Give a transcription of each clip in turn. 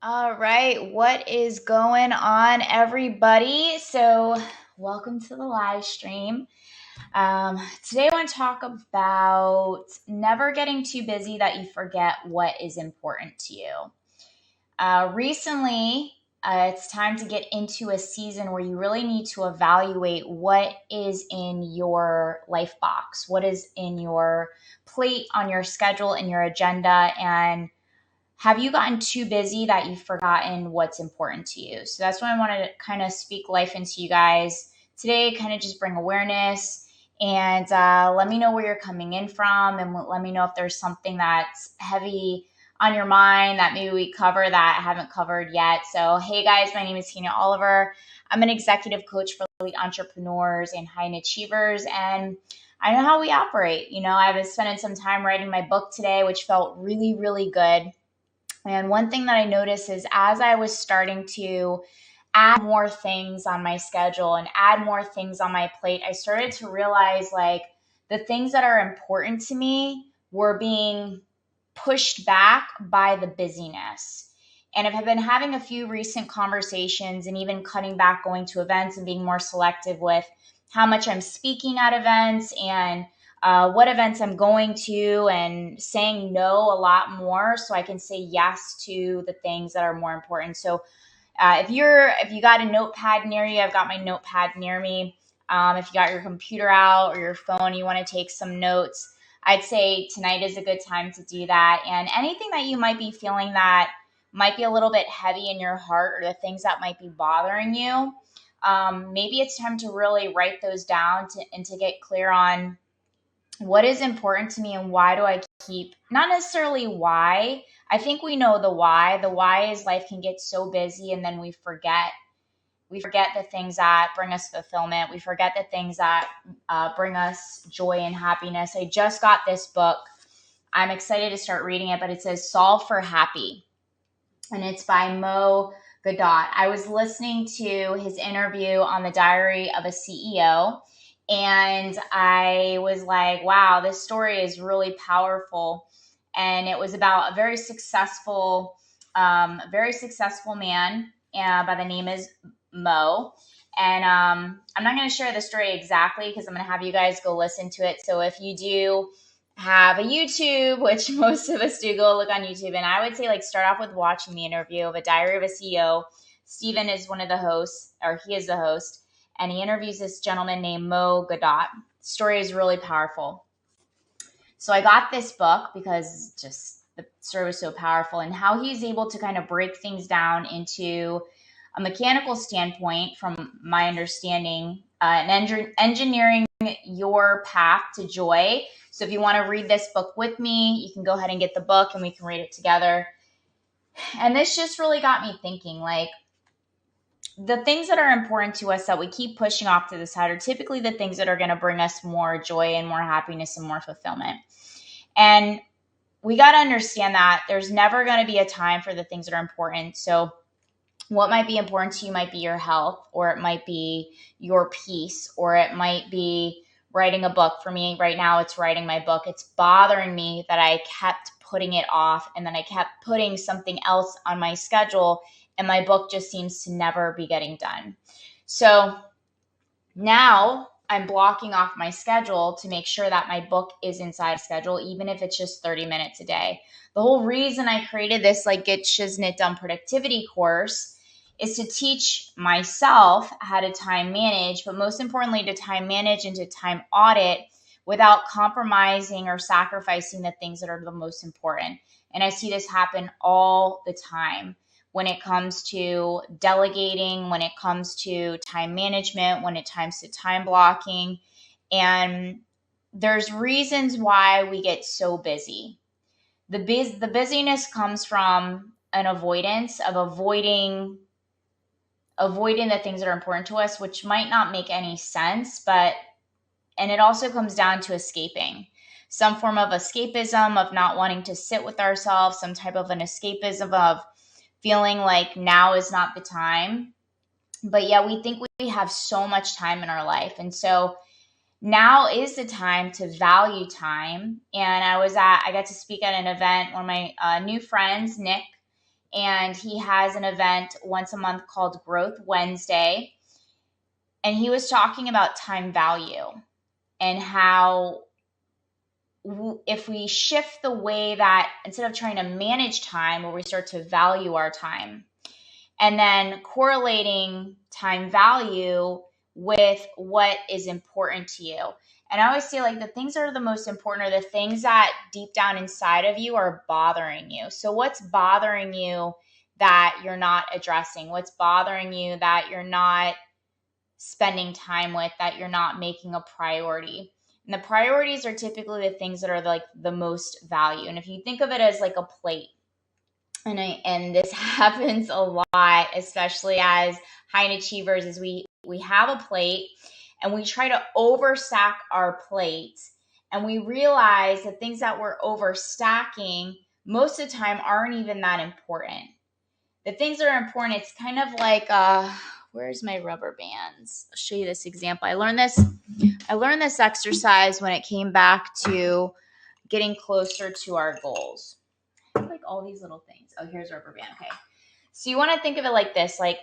All right, what is going on, everybody? So, welcome to the live stream. Today, I want to talk about never getting too busy that you forget what is important to you. Recently, it's time to get into a season where you really need to evaluate what is in your life box, what is in your plate, on your schedule, in your agenda, and have you gotten too busy that you've forgotten what's important to you? So that's why I want to kind of speak life into you guys today, kind of just bring awareness and let me know where you're coming in from and let me know if there's something that's heavy on your mind that maybe we cover that I haven't covered yet. So, hey guys, my name is Tina Oliver. I'm an executive coach for elite entrepreneurs and high achievers, and I know how we operate. I was spending some time writing my book today, which felt really, really good. And one thing that I noticed is as I was starting to add more things on my schedule and add more things on my plate, I started to realize like the things that are important to me were being pushed back by the busyness. And I've been having a few recent conversations and even cutting back going to events and being more selective with how much I'm speaking at events and what events I'm going to, and saying no a lot more so I can say yes to the things that are more important. So if you got a notepad near you, I've got my notepad near me. If you got your computer out or your phone, you want to take some notes, I'd say tonight is a good time to do that. And anything that you might be feeling that might be a little bit heavy in your heart, or the things that might be bothering you, maybe it's time to really write those down and to get clear on what is important to me and why do I keep, not necessarily why. I think we know the why. The why is life can get so busy and then we forget the things that bring us fulfillment. We forget the things that bring us joy and happiness. I just got this book. I'm excited to start reading it, but it says Solve for Happy, and it's by Mo Godot. I was listening to his interview on the Diary of a CEO, and I was like, wow, this story is really powerful. And it was about a very successful man by the name is Mo. And I'm not going to share the story exactly because I'm going to have you guys go listen to it. So if you do have a YouTube, which most of us do, go look on YouTube. And I would say like start off with watching the interview of A Diary of a CEO. Steven is one of the hosts, or he is the host, and he interviews this gentleman named Mo Godot. The story is really powerful. So I got this book because just the story was so powerful, and how he's able to kind of break things down into a mechanical standpoint, from my understanding, and engineering your path to joy. So if you want to read this book with me, you can go ahead and get the book and we can read it together. And this just really got me thinking, like, the things that are important to us that we keep pushing off to the side are typically the things that are going to bring us more joy and more happiness and more fulfillment. And we got to understand that there's never going to be a time for the things that are important. So what might be important to you might be your health, or it might be your peace, or it might be writing a book. For me right now, it's writing my book. It's bothering me that I kept putting it off, and then I kept putting something else on my schedule, and my book just seems to never be getting done. So now I'm blocking off my schedule to make sure that my book is inside schedule, even if it's just 30 minutes a day. The whole reason I created this like Get Shiznit Done productivity course is to teach myself how to time manage, but most importantly, to time manage and to time audit without compromising or sacrificing the things that are the most important. And I see this happen all the time when it comes to delegating, when it comes to time management, when it comes to time blocking. And there's reasons why we get so busy. The busyness comes from an avoidance of avoiding the things that are important to us, which might not make any sense, and it also comes down to escaping. Some form of escapism of not wanting to sit with ourselves, some type of an escapism of feeling like now is not the time. But yeah, we think we have so much time in our life. And so now is the time to value time. And I got to speak at an event. One of my new friends, Nick, and he has an event once a month called Growth Wednesday. And he was talking about time value and how if we shift the way that instead of trying to manage time, where we start to value our time, and then correlating time value with what is important to you. And I always say, like, the things that are the most important are the things that deep down inside of you are bothering you. So what's bothering you that you're not addressing? What's bothering you that you're not spending time with, that you're not making a priority? And the priorities are typically the things that are like the most value. And if you think of it as like a plate, and this happens a lot, especially as high achievers, is we have a plate and we try to overstack our plate, and we realize the things that we're overstacking most of the time aren't even that important. The things that are important, it's kind of like where's my rubber bands? I'll show you this example. I learned this exercise when it came back to getting closer to our goals. Like all these little things. Oh, here's rubber band. Okay. So you want to think of it like this, like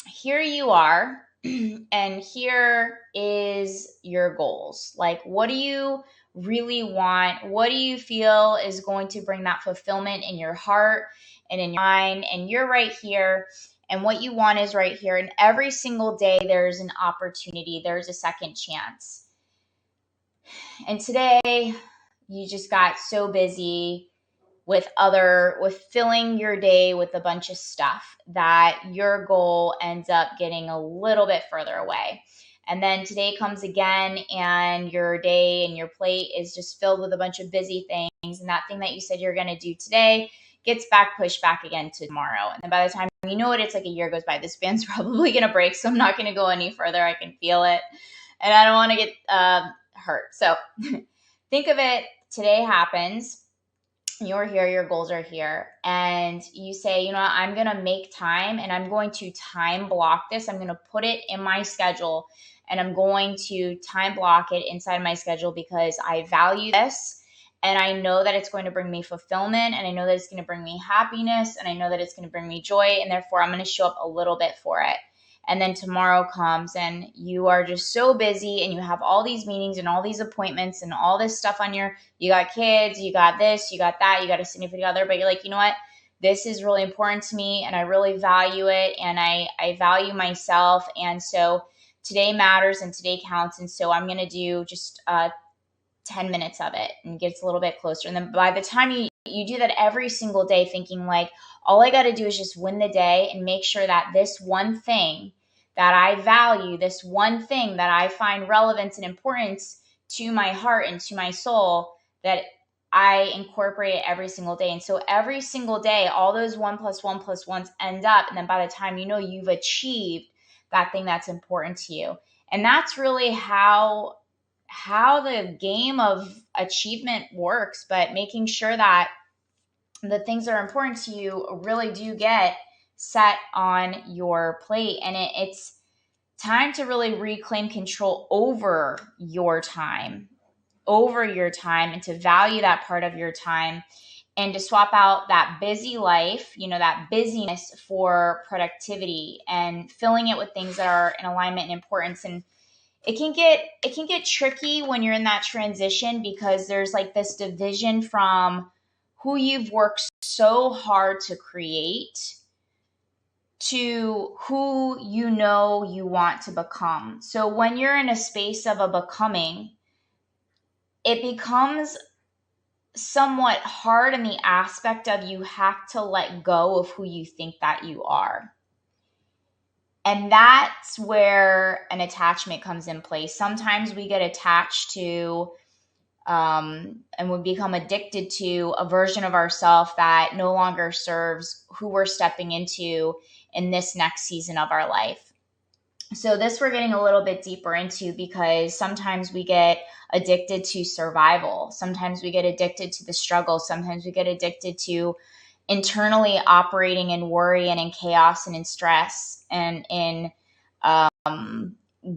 here you are and here is your goals. Like, what do you really want? What do you feel is going to bring that fulfillment in your heart and in your mind? And you're right here, and what you want is right here. And every single day there's an opportunity. There's a second chance. And today you just got so busy with filling your day with a bunch of stuff that your goal ends up getting a little bit further away. And then today comes again, and your day and your plate is just filled with a bunch of busy things. And that thing that you said you're going to do today gets pushed back again to tomorrow. And then by the time you know it, it's like a year goes by. This band's probably going to break, so I'm not going to go any further. I can feel it. And I don't want to get hurt. So think of it, today happens. You're here, your goals are here, and you say, you know what, I'm going to make time, and I'm going to time block this. I'm going to put it in my schedule, and I'm going to time block it inside my schedule because I value this, and I know that it's going to bring me fulfillment, and I know that it's going to bring me happiness, and I know that it's going to bring me joy, and therefore I'm going to show up a little bit for it. And then tomorrow comes and you are just so busy and you have all these meetings and all these appointments and all this stuff on you got kids, you got this, you got that, you got a significant other, but you're like, you know what? This is really important to me and I really value it, and I value myself. And so today matters and today counts. And so I'm going to do just 10 minutes of it and gets a little bit closer. And then by the time you do that every single day, thinking like, all I got to do is just win the day and make sure that this one thing that I value, this one thing that I find relevance and importance to my heart and to my soul, that I incorporate it every single day. And so every single day, all those 1 + 1 + 1s end up. And then by the time you know, you've achieved that thing that's important to you. And that's really how the game of achievement works, but making sure that the things that are important to you really do get set on your plate. And it's time to really reclaim control over your time, and to value that part of your time, and to swap out that busy life, that busyness, for productivity and filling it with things that are in alignment and importance. And it can get tricky when you're in that transition, because there's like this division from who you've worked so hard to create to who you want to become. So when you're in a space of a becoming, it becomes somewhat hard in the aspect of you have to let go of who you think that you are. And that's where an attachment comes in place. Sometimes we get attached to and we become addicted to a version of ourselves that no longer serves who we're stepping into in this next season of our life. So this we're getting a little bit deeper into, because sometimes we get addicted to survival. Sometimes we get addicted to the struggle. Sometimes we get addicted to internally operating in worry and in chaos and in stress and in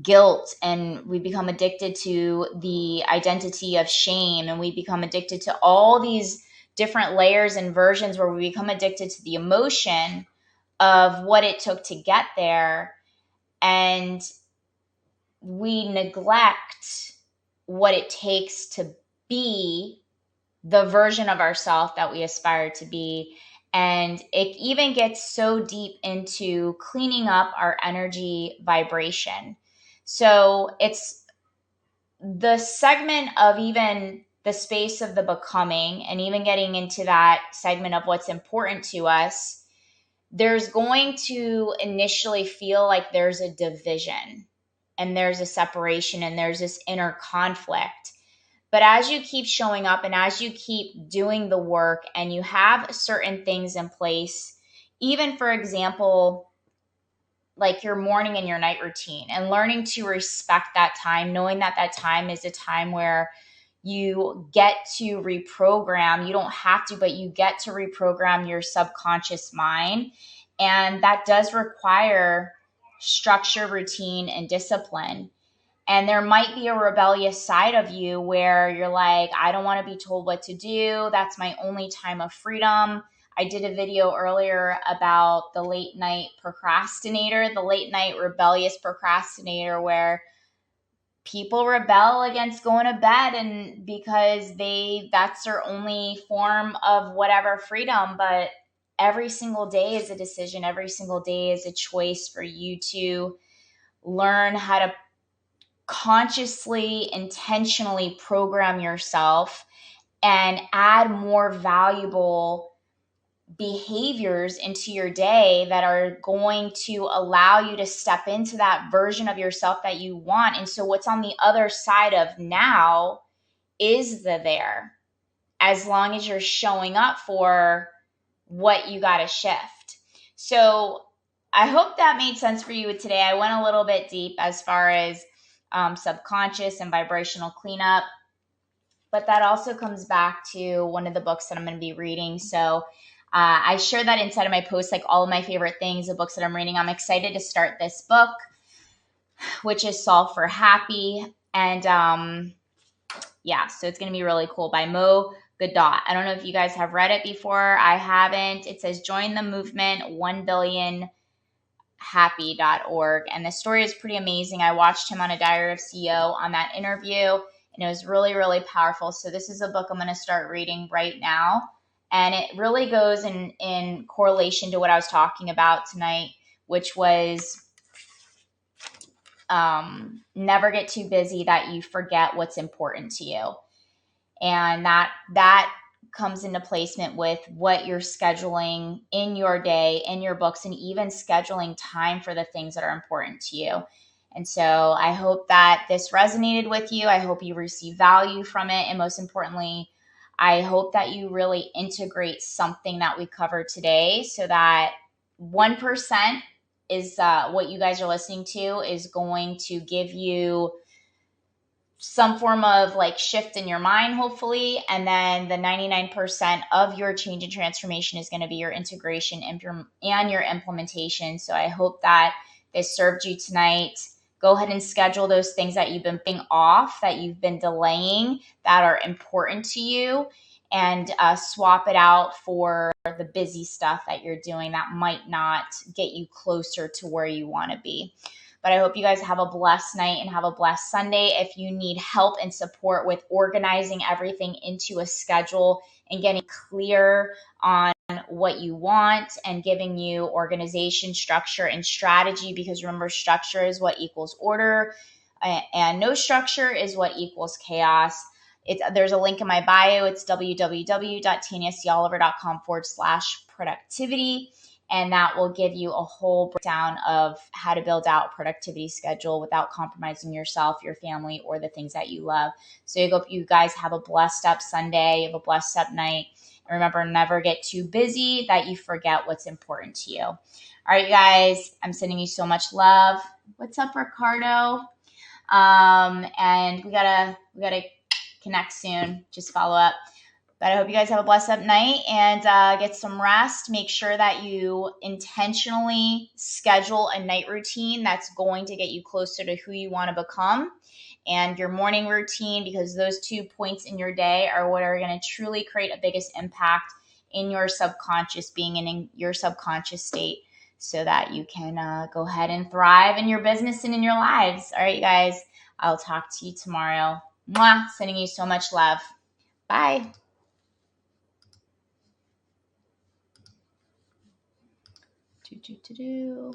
guilt, and we become addicted to the identity of shame, and we become addicted to all these different layers and versions where we become addicted to the emotion of what it took to get there, and we neglect what it takes to be the version of ourselves that we aspire to be. And it even gets so deep into cleaning up our energy vibration. So it's the segment of even the space of the becoming, and even getting into that segment of what's important to us. There's going to initially feel like there's a division and there's a separation and there's this inner conflict. But as you keep showing up and as you keep doing the work and you have certain things in place, even for example, like your morning and your night routine, and learning to respect that time, knowing that that time is a time where you get to reprogram. You don't have to, but you get to reprogram your subconscious mind. And that does require structure, routine, and discipline. And there might be a rebellious side of you where you're like, I don't want to be told what to do. That's my only time of freedom. I did a video earlier about the late night procrastinator, the late night rebellious procrastinator, where people rebel against going to bed, and because that's their only form of whatever freedom. But every single day is a decision. Every single day is a choice for you to learn how to consciously, intentionally program yourself and add more valuable behaviors into your day that are going to allow you to step into that version of yourself that you want. And so what's on the other side of now is there, as long as you're showing up for what you got to shift. So I hope that made sense for you today. I went a little bit deep as far as subconscious and vibrational cleanup, but that also comes back to one of the books that I'm going to be reading. So I share that inside of my posts, like all of my favorite things, the books that I'm reading. I'm excited to start this book, which is Solve for Happy. And so it's going to be really cool, by Mo Godot. I don't know if you guys have read it before. I haven't. It says, join the movement, 1billionhappy.org. And the story is pretty amazing. I watched him on a Diary of CEO on that interview, and it was really, really powerful. So this is a book I'm going to start reading right now. And it really goes in correlation to what I was talking about tonight, which was never get too busy that you forget what's important to you. And that comes into placement with what you're scheduling in your day, in your books, and even scheduling time for the things that are important to you. And so I hope that this resonated with you. I hope you receive value from it. And most importantly, I hope that you really integrate something that we covered today, so that 1% is what you guys are listening to is going to give you some form of like shift in your mind, hopefully. And then the 99% of your change and transformation is going to be your integration and your implementation. So I hope that this served you tonight. Go ahead and schedule those things that you've been putting off, that you've been delaying, that are important to you, and swap it out for the busy stuff that you're doing that might not get you closer to where you want to be. But I hope you guys have a blessed night and have a blessed Sunday. If you need help and support with organizing everything into a schedule and getting clear on what you want and giving you organization, structure, and strategy, because remember, structure is what equals order, and no structure is what equals chaos. There's a link in my bio. It's www.tanyacoliver.com/productivity. And that will give you a whole breakdown of how to build out a productivity schedule without compromising yourself, your family, or the things that you love. So I hope you guys have a blessed up Sunday, you have a blessed up night. And remember, never get too busy that you forget what's important to you. All right, guys, I'm sending you so much love. What's up, Ricardo? And we gotta connect soon. Just follow up. But I hope you guys have a blessed up night and get some rest. Make sure that you intentionally schedule a night routine that's going to get you closer to who you want to become, and your morning routine, because those 2 points in your day are what are going to truly create a biggest impact in your subconscious, being in your subconscious state, so that you can go ahead and thrive in your business and in your lives. All right, you guys, I'll talk to you tomorrow. Mwah! Sending you so much love. Bye. Do, do, do, do.